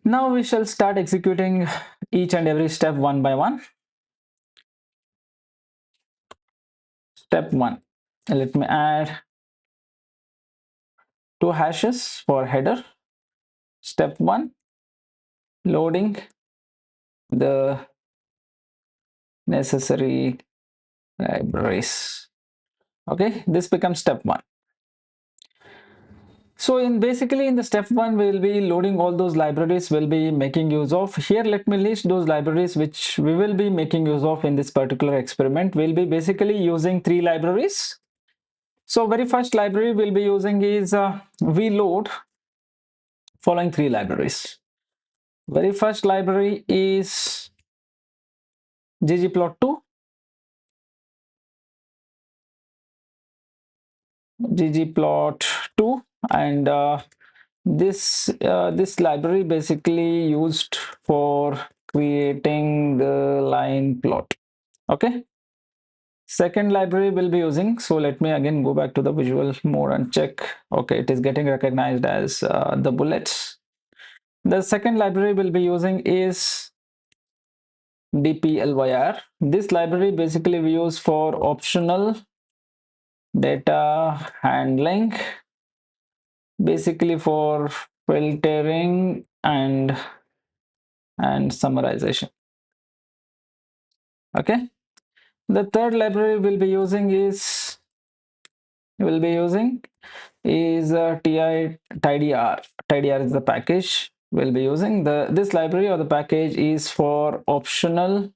Now we shall start executing each and every step one by one. Step 1. Let me add 2 hashes for header. Step 1. Loading the necessary libraries. Okay, this becomes step 1. So basically in the step 1 we will be loading all those libraries we'll be making use of. Here let me list those libraries which we will be making use of in this particular experiment. We'll be basically using 3 libraries. So very first library we'll be using is vload following 3 libraries. Very first library is ggplot2, ggplot2, and this library basically used for creating the line plot. Okay, second library we'll be using, so let me again go back to the visual mode and check. Okay, it is getting recognized as the bullets. The second library we'll be using is dplyr. This library basically we use for optional data handling, basically for filtering and summarization. Okay, the third library we'll be using is tidyr. Tidyr is the package we'll be using. This library or the package is for optional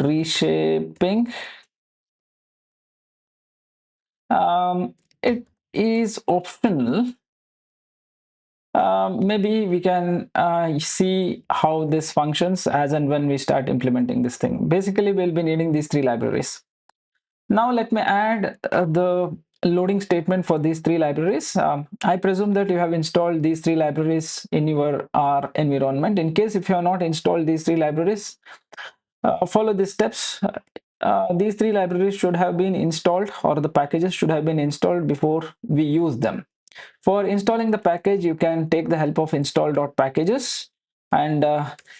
reshaping. It is optional. Maybe we can see how this functions as and when we start implementing this thing. Basically, we'll be needing these 3 libraries. Now let me add the loading statement for these 3 libraries. I presume that you have installed these 3 libraries in your R environment. In case if you have not installed these 3 libraries, follow these steps. These 3 libraries should have been installed, or the packages should have been installed before we use them. For installing the package, you can take the help of install.packages, and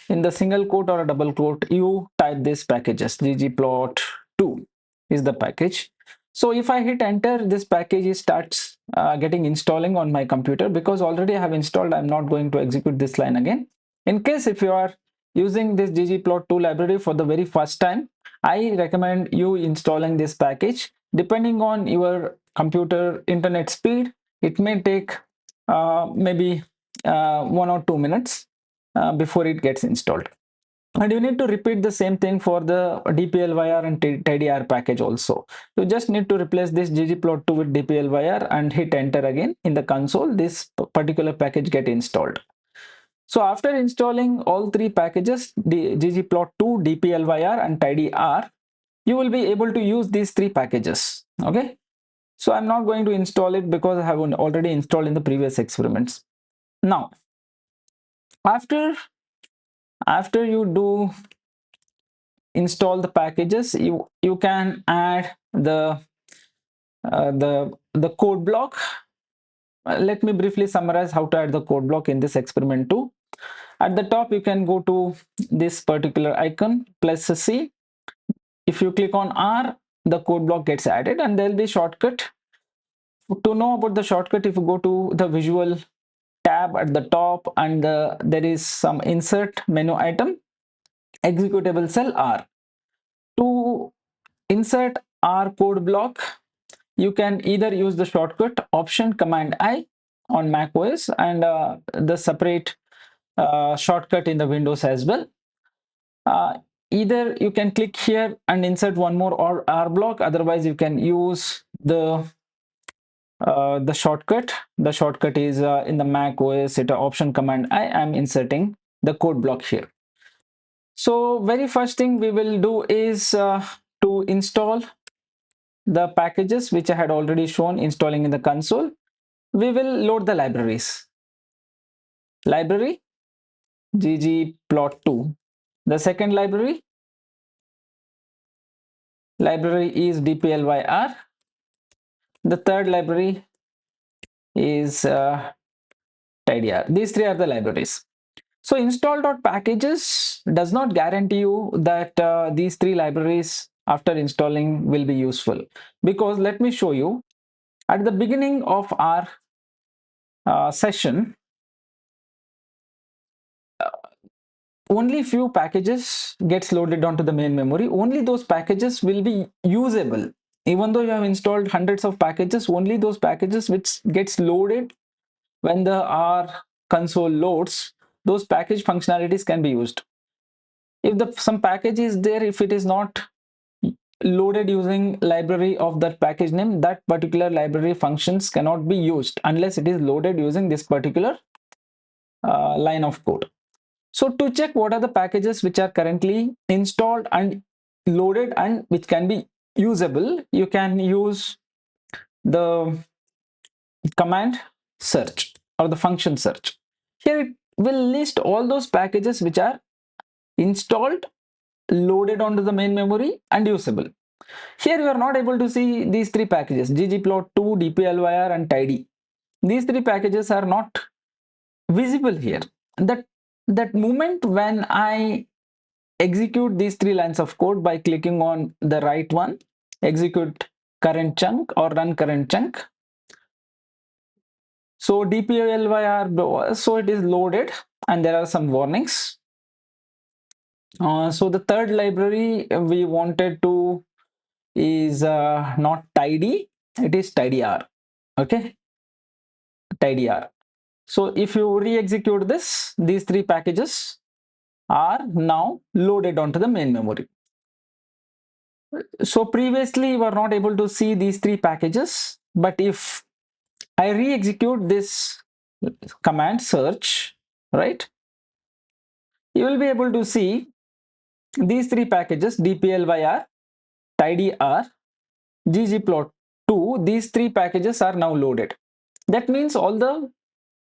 in the single quote or a double quote, you type this packages. ggplot2 is the package. So if I hit enter, this package starts getting installing on my computer. Because already I have installed, I'm not going to execute this line again. In case if you are using this ggplot2 library for the very first time, I recommend you installing this package. Depending on your computer internet speed, it may take maybe 1 or 2 minutes before it gets installed. And you need to repeat the same thing for the dplyr and tidyr package also. You just need to replace this ggplot2 with dplyr and hit enter again in the console. This particular package get installed. So after installing all 3 packages, ggplot2, dplyr and tidyr, you will be able to use these 3 packages. Okay, so I'm not going to install it because I have already installed in the previous experiments. Now after you do install the packages, you can add the code block. Let me briefly summarize how to add the code block in this experiment too. At the top, you can go to this particular icon +C. If you click on R, the code block gets added, and there will be shortcut. To know about the shortcut, if you go to the visual tab at the top, and there is some insert menu item, executable cell R. To insert R code block, you can either use the shortcut option command I on Mac OS, and the separate shortcut in the Windows as well. Either you can click here and insert one more or R block, otherwise you can use the shortcut. The shortcut is in the Mac OS, it option command I am inserting the code block here. So very first thing we will do is to install the packages which I had already shown installing in the console. We will load the libraries. Library ggplot2. The second library is dplyr. The third library is tidyr. These 3 are the libraries. So install.packages does not guarantee you that these three libraries after installing will be useful, because let me show you at the beginning of our session, only few packages gets loaded onto the main memory. Only those packages will be usable. Even though you have installed hundreds of packages, only those packages which gets loaded when the R console loads, those package functionalities can be used. If some package is there, if it is not loaded using library of that package name, that particular library functions cannot be used unless it is loaded using this particular line of code. So to check what are the packages which are currently installed and loaded and which can be usable, you can use the command search or the function search. Here it will list all those packages which are installed, loaded onto the main memory and usable. Here you are not able to see these three packages, ggplot2, dplyr and tidy. These three packages are not visible here. That moment when I execute these three lines of code by clicking on the right one, execute current chunk or run current chunk. So dplyr, so it is loaded and there are some warnings. So the third library we wanted to is not tidy, it is tidyr. Okay, tidyr. So if you re-execute this, these three packages are now loaded onto the main memory. So previously you were not able to see these three packages, but if I re-execute this command search, right, you will be able to see these three packages, dplyr, tidyr, ggplot2, these three packages are now loaded. That means all the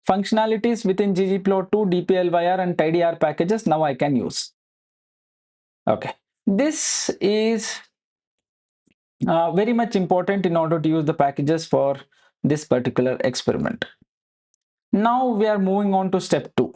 functionalities within ggplot2, dplyr and tidyr packages now I can use. Okay, this is very much important in order to use the packages for this particular experiment. Now we are moving on to step 2.